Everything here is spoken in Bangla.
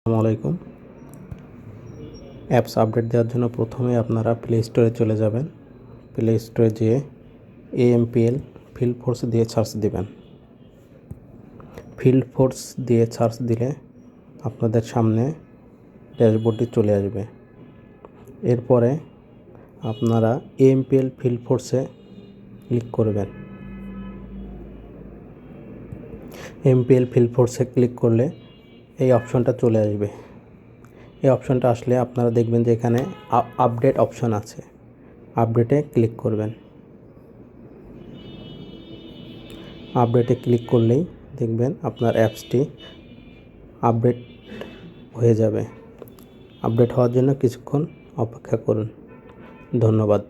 আসসালামু আলাইকুম। অ্যাপস আপডেট দেওয়ার জন্য প্রথমে আপনারা প্লে স্টোরে চলে যাবেন। প্লে স্টোরে যেয়ে AMPL ফিল্ড ফোর্স দিয়ে সার্চ দিবেন। ফিল্ড ফোর্স দিয়ে সার্চ দিলে আপনাদের সামনে ড্যাশবোর্ডটি চলে আসবে। এরপরে আপনারা AMPL ফিল্ড ফোর্সে ক্লিক করবেন। AMPL ফিল্ড ফোর্সে ক্লিক করলে এই অপশনটা চলে আসবে। এই অপশনটা আসলে আপনারা দেখবেন যে এখানে আপডেট অপশন আছে। আপডেটে ক্লিক করবেন। আপডেটে ক্লিক করলেই দেখবেন আপনার অ্যাপসটি আপডেট হয়ে যাবে। আপডেট হওয়ার জন্য কিছুক্ষণ অপেক্ষা করুন। ধন্যবাদ।